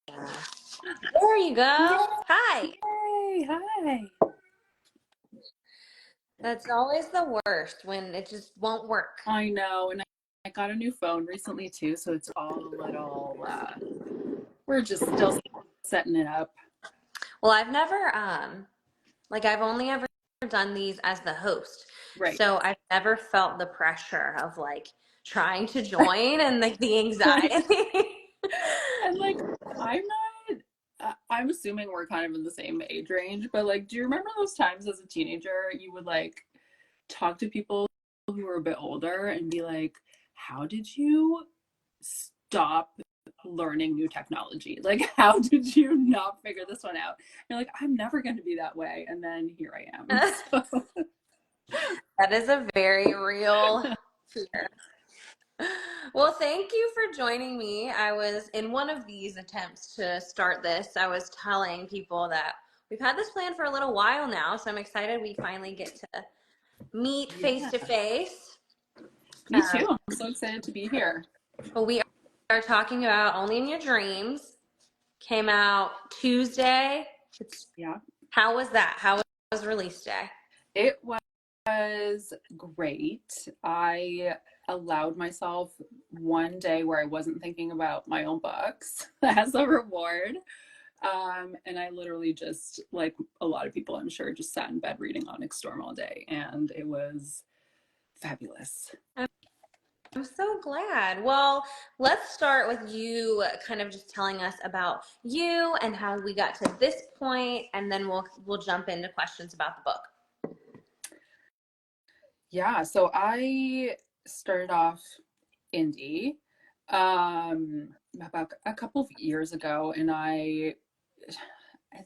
There you Yay! go. Hi. Hi. That's always the worst when it just won't work. I know, and I got a new phone recently too, so it's all a little, we're just still setting it up. Well, I've never I've only ever done these as the host. Right. So I've never felt the pressure of like trying to join and like the Right. anxiety. And like, I'm not, I'm assuming we're kind of in the same age range, but like, do you remember those times as a teenager you would like talk to people who were a bit older and be like, how did you stop learning new technology? Like, how did you not figure this one out? You're like, I'm never going to be that way. And then here I am. So, That is a very real fear. Well, thank you for joining me. I was in one of these attempts to start this. I was telling people that we've had this plan for a little while now, so I'm excited we finally get to meet face yeah, to face. me too. I'm so excited to be here. But we are talking about Only in Your Dreams. Came out Tuesday. Yeah. How was that? How was release day? It was great. I allowed myself one day where I wasn't thinking about my own books as a reward. And I literally just, like a lot of people, I'm sure, just sat in bed reading Onyx Storm all day, and it was fabulous. I'm so glad. Well, let's start with you kind of just telling us about you and how we got to this point, and then we'll jump into questions about the book. Yeah, so I started off indie about a couple of years ago, and it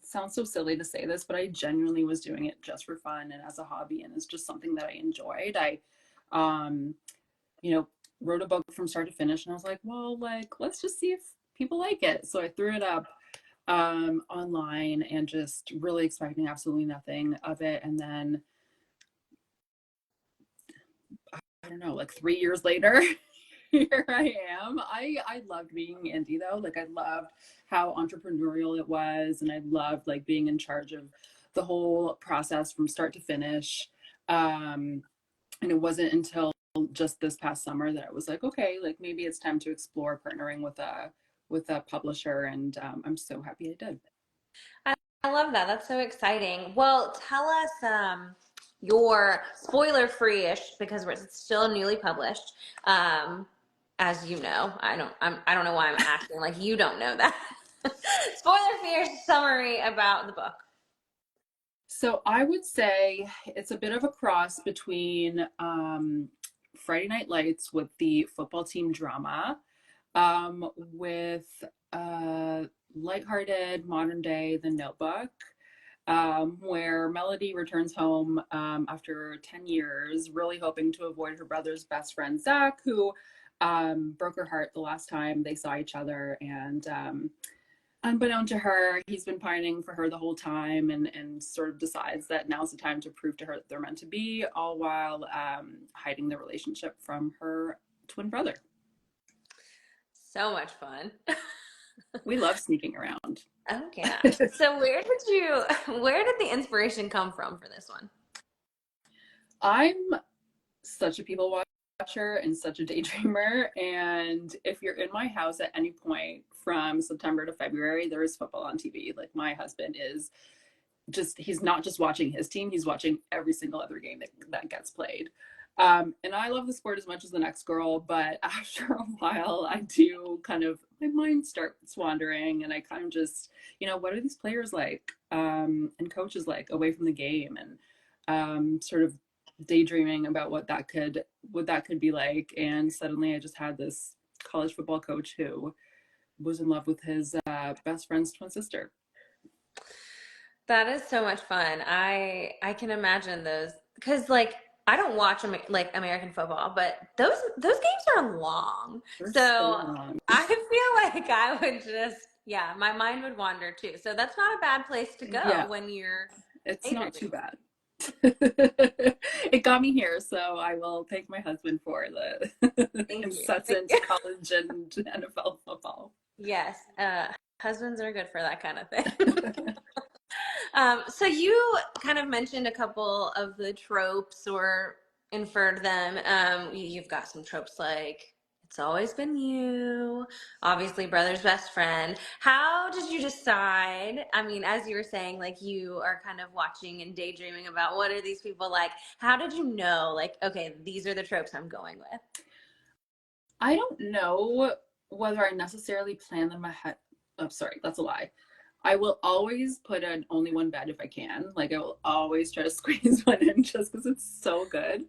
sounds so silly to say this, but I genuinely was doing it just for fun and as a hobby, and it's just something that I enjoyed. I um, you know, wrote a book from start to finish, and I was like, well, like, let's just see if people like it. So I threw it up online and just really expecting absolutely nothing of it. And then I don't know, like 3 years later, here I am. I loved being indie though. Like I loved how entrepreneurial it was, and I loved like being in charge of the whole process from start to finish. And it wasn't until just this past summer that I was like, okay, like maybe it's time to explore partnering with a publisher, and I'm so happy I did. I love that. That's so exciting. Well, tell us your spoiler free-ish because it's still newly published. Um, as you know, I don't know why I'm acting like you don't know that. Spoiler free summary about the book. So I would say it's a bit of a cross between Friday Night Lights with the football team drama, with lighthearted modern day The Notebook, where Melody returns home after 10 years, really hoping to avoid her brother's best friend, Zach, who broke her heart the last time they saw each other. And unbeknown to her, he's been pining for her the whole time, and sort of decides that now's the time to prove to her that they're meant to be, all while hiding the relationship from her twin brother. So much fun. We love sneaking around. Oh yeah. So where did the inspiration come from for this one? I'm such a people watcher and such a daydreamer. And if you're in my house at any point from September to February, there is football on TV. Like my husband is just, he's not just watching his team, he's watching every single other game that gets played. And I love the sport as much as the next girl, but after a while, I do kind of, my mind starts wandering, and I kind of just, what are these players like, and coaches like away from the game, and sort of daydreaming about what that could be like. And suddenly, I just had this college football coach who was in love with his best friend's twin sister. That is so much fun. I can imagine those because like I don't watch like American football, but those games are long. They're so So long. I feel like I would just yeah, my mind would wander too. So that's not a bad place to go Yeah, when you're it's not too daydreaming. bad. It got me here, so I will thank my husband for the Thank you. incessant college and NFL football. Yes. husbands are good for that kind of thing. So you kind of mentioned a couple of the tropes or inferred them. You've got some tropes like it's always been you, obviously brother's best friend. How did you decide? I mean, as you were saying, like you are kind of watching and daydreaming about what are these people like. How did you know, like, okay, these are the tropes I'm going with? I don't know whether I necessarily plan them ahead. Oh, sorry, that's a lie. I will always put an only one bed if I can. Like I will always try to squeeze one in just because it's so good.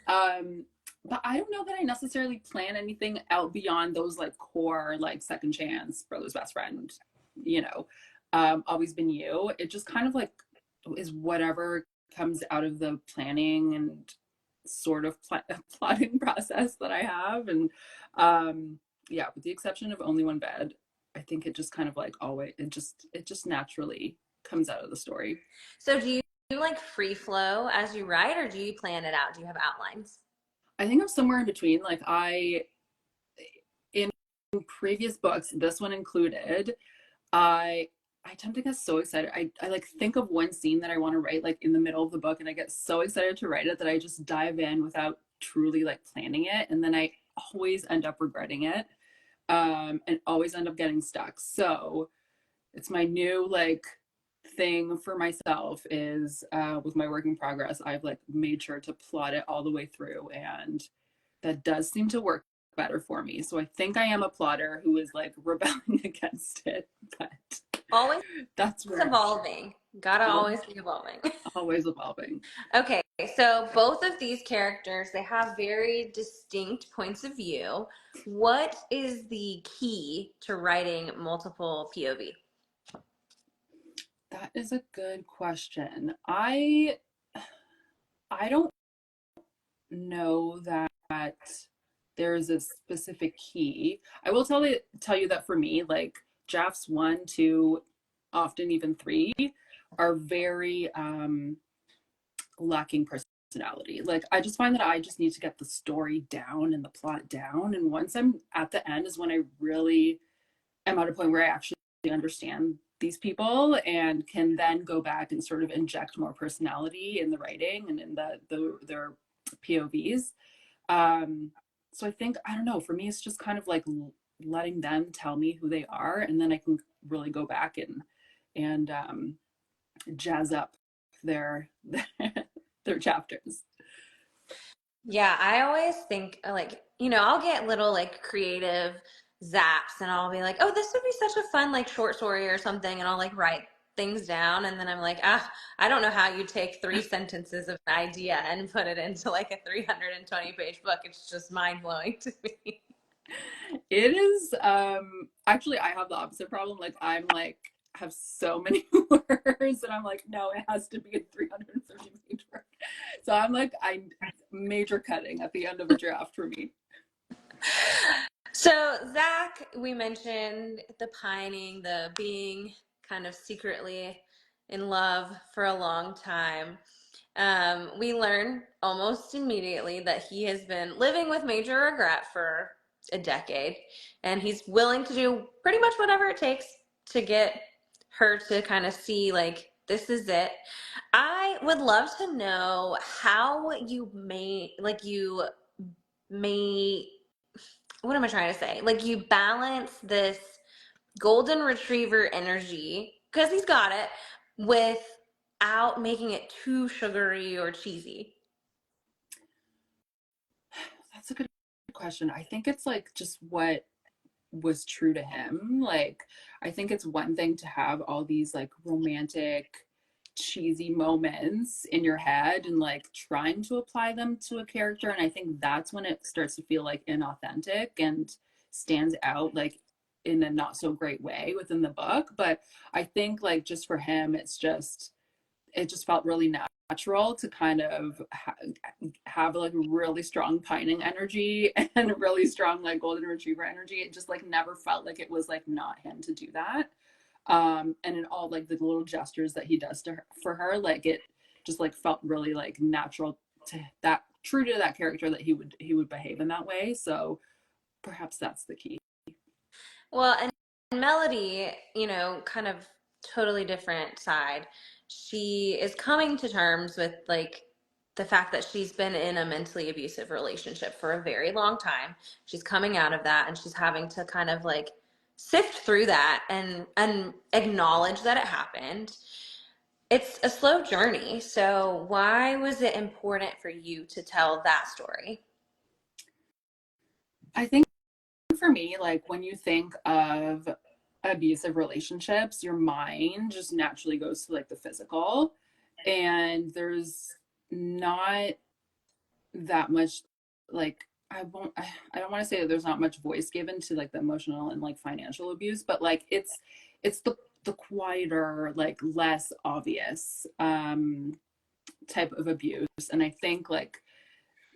Um, but I don't know that I necessarily plan anything out beyond those like core, like second chance, brother's best friend, you know, always been you. It just kind of like is whatever comes out of the planning and sort of plotting process that I have. And yeah, with the exception of only one bed, I think it just kind of like always, it just naturally comes out of the story. So do you like free flow as you write, or do you plan it out? Do you have outlines? I think I'm somewhere in between. Like in previous books, this one included, I I tend to get so excited. I like think of one scene that I want to write like in the middle of the book and I get so excited to write it that I just dive in without truly like planning it. And then I always end up regretting it. And always end up getting stuck. So it's my new like thing for myself is with my work in progress, I've like made sure to plot it all the way through, and that does seem to work better for me. So I think I am a plotter who is like rebelling against it, but Always that's where evolving. Gotta I'm always be evolving. always evolving. Okay, so both of these characters, they have very distinct points of view. What is the key to writing multiple POV? That is a good question. I don't know that there is a specific key. I will tell you that for me, like drafts 1, 2, often even 3 are very lacking personality. Like I just find that I just need to get the story down and the plot down, and once I'm at the end is when I really am at a point where I actually understand these people and can then go back and sort of inject more personality in the writing and in their POVs. Um, so I think, I don't know, for me, it's just kind of like letting them tell me who they are. And then I can really go back and jazz up their, their chapters. Yeah, I always think like, I'll get little like creative zaps and I'll be like, oh, this would be such a fun like short story or something. And I'll like write things down. And then I'm like, I don't know how you take three sentences of an idea and put it into like a 320-page book. It's just mind blowing to me. It is actually I have the opposite problem. Like I'm like have so many words and I'm like, no, it has to be a 350-page work. So I'm like, I major cutting at the end of a draft for me. So, Zach, we mentioned the pining, the being kind of secretly in love for a long time. We learn almost immediately that he has been living with major regret for a decade, and he's willing to do pretty much whatever it takes to get her to kind of see, like, this is it. I would love to know how you may, what am I trying to say? Like you balance this golden retriever energy, because he's got it, without making it too sugary or cheesy. That's a good question. I think it's like just what was true to him. Like I think it's one thing to have all these like romantic cheesy moments in your head and like trying to apply them to a character, and I think that's when it starts to feel like inauthentic and stands out like in a not so great way within the book. But I think like just for him it just felt really natural to kind of have like really strong pining energy and really strong like golden retriever energy. It just like never felt like it was like not him to do that. And in all like the little gestures that he does to her for her, like it just like felt really like natural to that, true to that character, that he would behave in that way. So perhaps that's the key. Well, and Melody, kind of totally different side. She is coming to terms with like the fact that she's been in a mentally abusive relationship for a very long time. She's coming out of that and she's having to kind of like sift through that and acknowledge that it happened. It's a slow journey. So why was it important for you to tell that story? I think for me, like when you think of abusive relationships, your mind just naturally goes to like the physical. And there's not that much like I don't want to say that there's not much voice given to like the emotional and like financial abuse, but like it's the quieter, like less obvious type of abuse. And I think like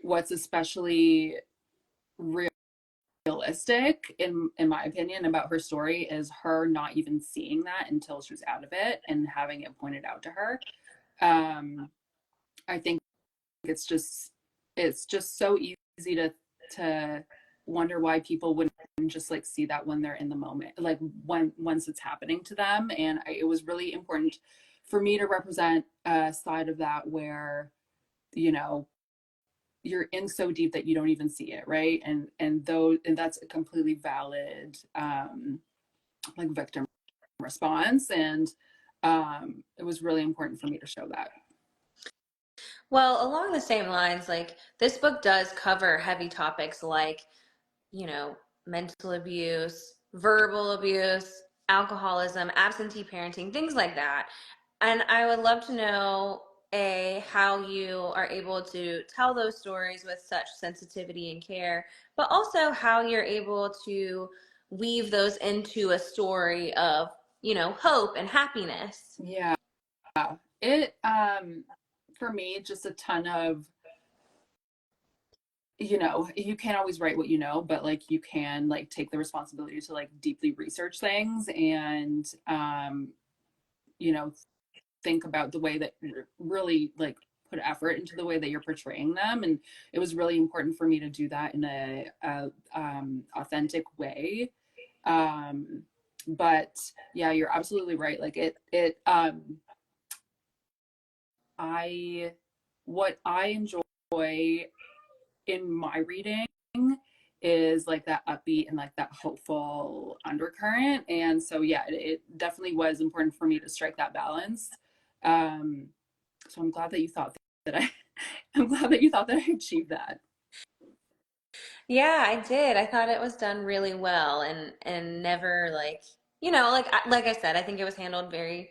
what's especially realistic in my opinion about her story is her not even seeing that until she was out of it and having it pointed out to her. I think it's just so easy to wonder why people wouldn't just like see that when they're in the moment, like when once it's happening to them. And it was really important for me to represent a side of that where you know you're in so deep that you don't even see it, right? And that's a completely valid like victim response. And it was really important for me to show that. Well, along the same lines, like this book does cover heavy topics like, mental abuse, verbal abuse, alcoholism, absentee parenting, things like that. And I would love to know, A, how you are able to tell those stories with such sensitivity and care, but also how you're able to weave those into a story of, hope and happiness. Yeah, it for me just a ton of you can't always write what you know, but like you can like take the responsibility to like deeply research things and you know think about the way that you're really like put effort into the way that you're portraying them. And it was really important for me to do that in a authentic way. um but yeah, you're absolutely right. Like I what I enjoy in my reading is like that upbeat and like that hopeful undercurrent. And so yeah, it definitely was important for me to strike that balance. um so I'm glad that you thought that I I'm glad that you thought that I achieved that. Yeah, I did. I thought it was done really well and never like, like I said, I think it was handled very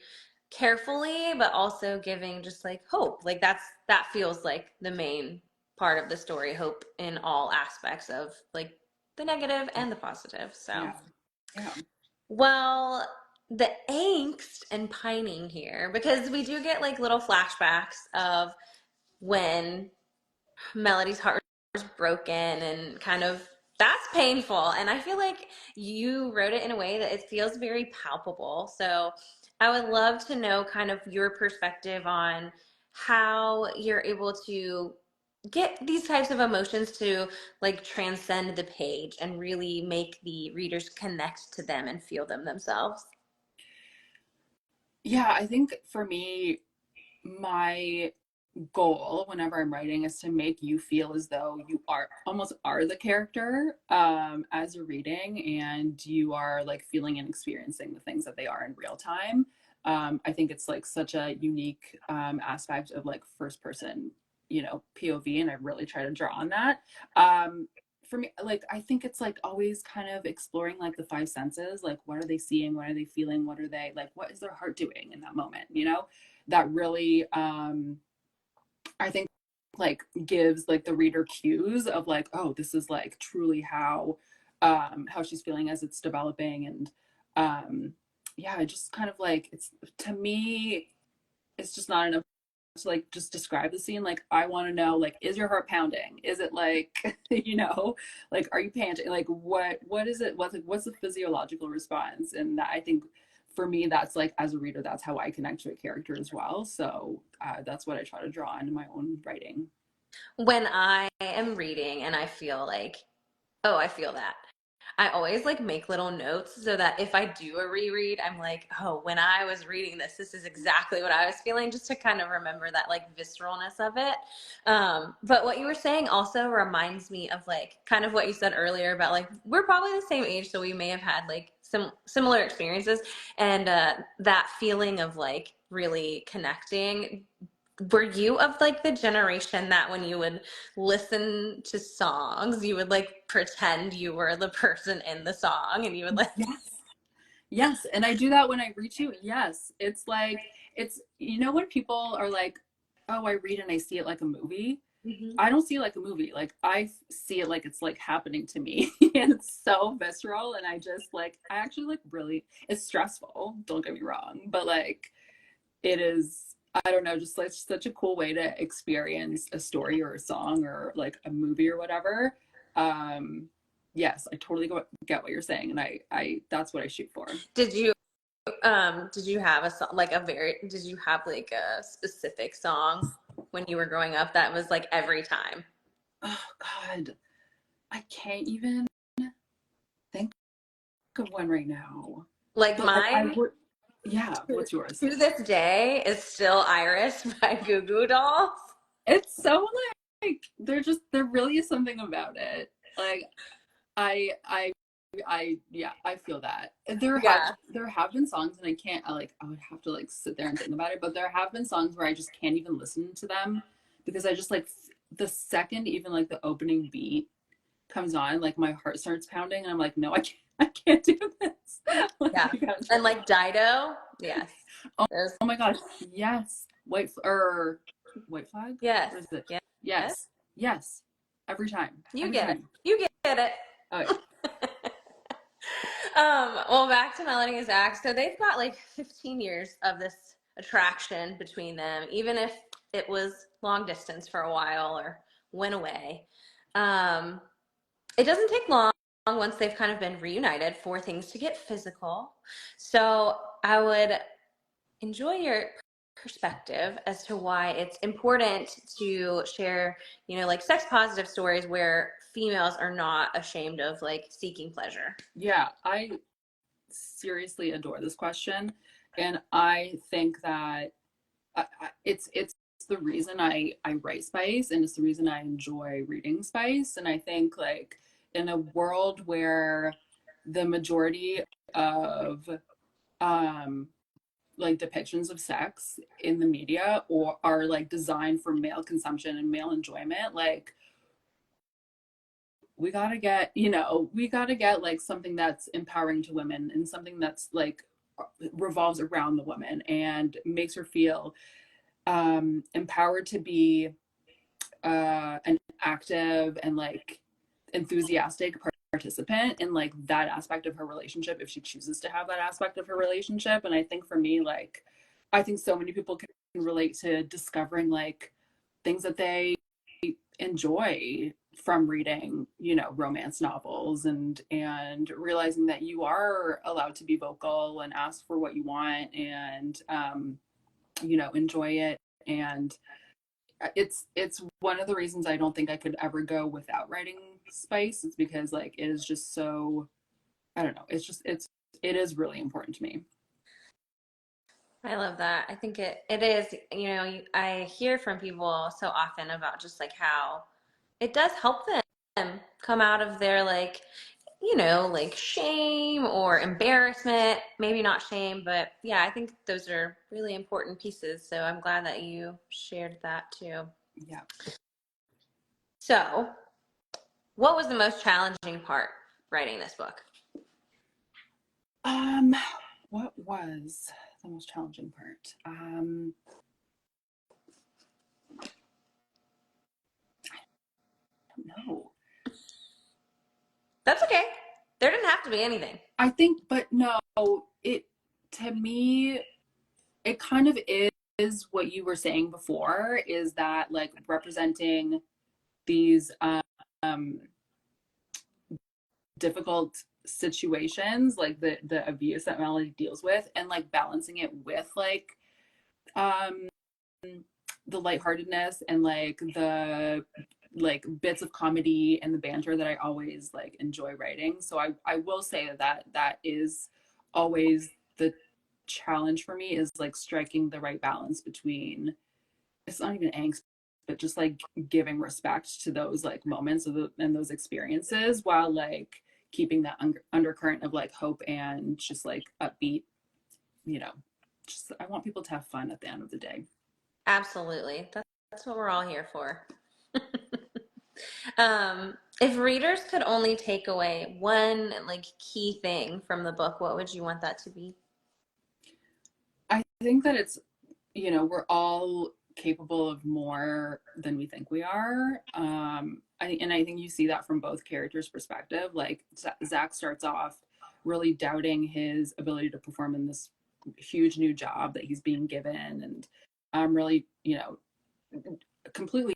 carefully, but also giving just like hope. Like that feels like the main part of the story, hope in all aspects of like the negative and the positive. So, Yeah, yeah, well, the angst and pining here, because we do get like little flashbacks of when Melody's heart was broken and kind of that's painful. And I feel like you wrote it in a way that it feels very palpable. So I would love to know kind of your perspective on how you're able to get these types of emotions to like transcend the page and really make the readers connect to them and feel them themselves. yeah. I think for me, my goal whenever I'm writing is to make you feel as though you are almost are the character as you're reading, and you are like feeling and experiencing the things that they are in real time. I think it's like such a unique aspect of like first person, POV, and I really try to draw on that. For me, like I think it's like always kind of exploring like the five senses, like what are they seeing, what are they feeling, what are they like, what is their heart doing in that moment, that really I think like gives like the reader cues of like, oh, this is like truly how she's feeling as it's developing. And yeah, I just kind of like it's to me, it's just not enough to like just describe the scene. Like I want to know, like, is your heart pounding? Is it like like are you panting? Like what is it? What's the physiological response? And that I think for me, that's like as a reader, that's how I connect to a character as well. So that's what I try to draw into my own writing. When I am reading and I feel like, oh, I feel that. I always like make little notes so that if I do a reread, I'm like, oh, when I was reading this, this is exactly what I was feeling, just to kind of remember that like visceralness of it. But what you were saying also reminds me of like kind of what you said earlier about like we're probably the same age, so we may have had like some similar experiences, and that feeling of like really connecting. Were you of like the generation that when you would listen to songs, you would like pretend you were the person in the song and you would like, Yes. Yes. And I do that when I read you. Yes. It's like, it's, you know, when people are like, oh, I read and I see it like a movie. Mhm. I don't see it like a movie. Like I see it like it's like happening to me. And it's so visceral. And I just like, I actually like really, it's stressful. Don't get me wrong. But like, it is, I don't know, just like such a cool way to experience a story or a song or like a movie or whatever. Um, yes, I totally get what you're saying. And I, that's what I shoot for. Did you did you have a song like a very did you have like a specific song when you were growing up that was like every time? Oh God, I can't even think of one right now. Like But like I mine would, yeah. What's yours? to this day is still Iris by Goo Goo Dolls. It's so like there really is something about it. Like I I yeah, I feel that. Yeah. There have been songs and I would have to like sit there and think about it, but there have been songs where I just can't even listen to them because I just like the second even like the opening beat comes on, like my heart starts pounding and I'm like, no, I can't do this. Like, Yeah. And like Dido, yes. oh, There's oh my gosh, yes. White flag? yes. What is it? Yes. Yes. Yes. Every time. You Every get it. time. You get it. Oh yeah. Well, back to Melanie and Zach. So they've got like 15 years of this attraction between them, even if it was long distance for a while or went away. Um, it doesn't take long once they've kind of been reunited for things to get physical. So I would enjoy your perspective as to why it's important to share, like sex positive stories where females are not ashamed of like seeking pleasure. Yeah, I seriously adore this question, and I think that it's the reason I write Spice, and it's the reason I enjoy reading Spice. And I think like in a world where the majority of um like depictions of sex in the media or are like designed for male consumption and male enjoyment, like we gotta get like something that's empowering to women and something that's like revolves around the woman and makes her feel empowered to be an active and like enthusiastic participant in like that aspect of her relationship if she chooses to have that aspect of her relationship. And I think for me, like I think so many people can relate to discovering like things that they enjoy from reading, romance novels and realizing that you are allowed to be vocal and ask for what you want and enjoy it. And it's one of the reasons I don't think I could ever go without writing Spice. It's because like it is just so, I don't know, it is really important to me. I love that. I think it is, I hear from people so often about just like how it does help them come out of their like, like shame or embarrassment. Maybe not shame, but yeah, I think those are really important pieces. So I'm glad that you shared that too. Yeah. So, what was the most challenging part writing this book? Um, what was the most challenging part? I don't know. That's okay. There didn't have to be anything. I think, but no, it to me, it kind of is what you were saying before, is that like representing these difficult situations, like the abuse that Melody deals with, and like balancing it with like um the lightheartedness and like like bits of comedy and the banter that I always like enjoy writing. So I will say that is always the challenge for me, is like striking the right balance between, it's not even angst, but just like giving respect to those like moments of and those experiences, while like keeping that undercurrent of like hope and just like upbeat, you know, just I want people to have fun at the end of the day. Absolutely. That's what we're all here for. If readers could only take away one like key thing from the book, what would you want that to be? I think that it's, we're all capable of more than we think we are. I think you see that from both characters' perspective. Like Zach starts off really doubting his ability to perform in this huge new job that he's being given, and really, completely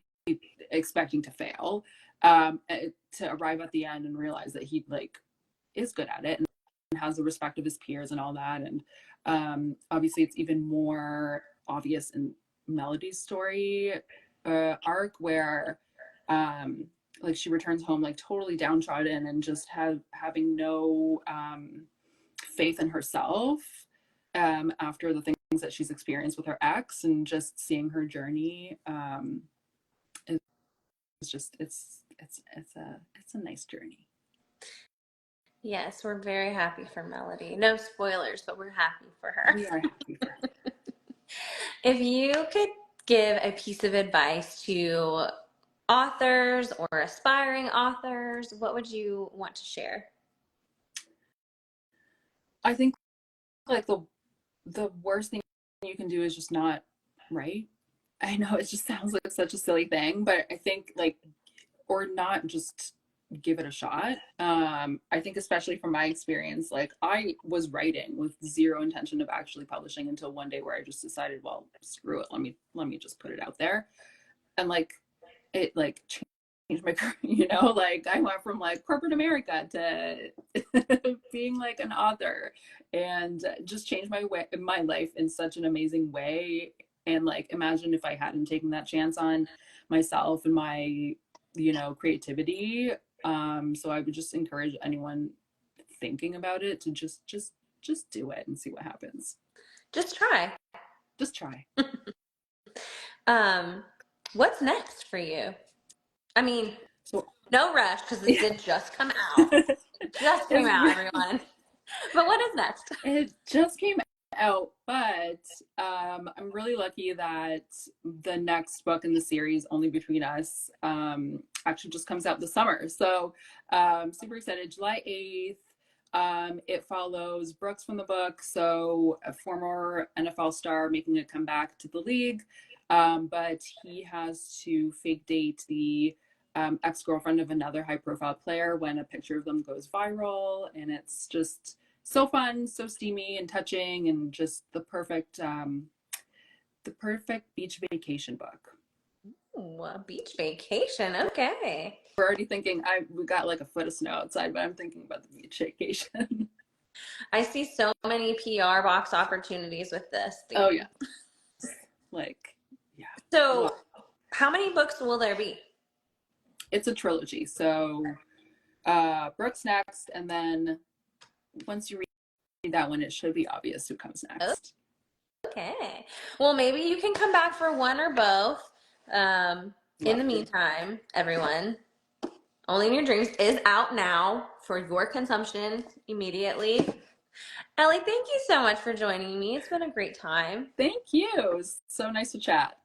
expecting to fail, to arrive at the end and realize that he like is good at it and has the respect of his peers and all that. And obviously it's even more obvious in Melody's story arc, where like she returns home like totally downtrodden and just having no faith in herself after the things that she's experienced with her ex, and just seeing her journey is just it's a nice journey. Yes, we're very happy for Melody. No spoilers, but we're happy for her. We are happy for her. If you could give a piece of advice to authors or aspiring authors, what would you want to share? I think like the worst thing you can do is just not write. I know it just sounds like such a silly thing, but I think like, or not just give it a shot. I think especially from my experience, like I was writing with zero intention of actually publishing until one day where I just decided, well, screw it, let me just put it out there. And like it like changed my career, like I went from like corporate America to being like an author, and just changed my life in such an amazing way. And like imagine if I hadn't taken that chance on myself and my creativity. So I would just encourage anyone thinking about it to just do it and see what happens. Just try. Just try. Um, what's next for you? I mean, So no rush because this yeah. did just come out. It just came out, everyone. But what is next? It just came out, but I'm really lucky that the next book in the series, Only Between Us, actually just comes out this summer. So super excited. July 8th. It follows Brooks from the book, so a former NFL star making a comeback to the league, but he has to fake date the ex-girlfriend of another high-profile player when a picture of them goes viral, and it's just so fun, so steamy and touching, and just the perfect beach vacation book. Ooh, a beach vacation. Okay. We're already thinking, we got like a foot of snow outside, but I'm thinking about the beach vacation. I see so many PR box opportunities with this theme. Oh yeah. Like, yeah. So, Well, how many books will there be? it's a trilogy. So Brooks next, and then once you read that one, it should be obvious who comes next. Okay. Well, maybe you can come back for one or both. In the meantime, everyone, Only in Your Dreams is out now for your consumption immediately. Ellie, thank you so much for joining me. It's been a great time. Thank you. It was so nice to chat.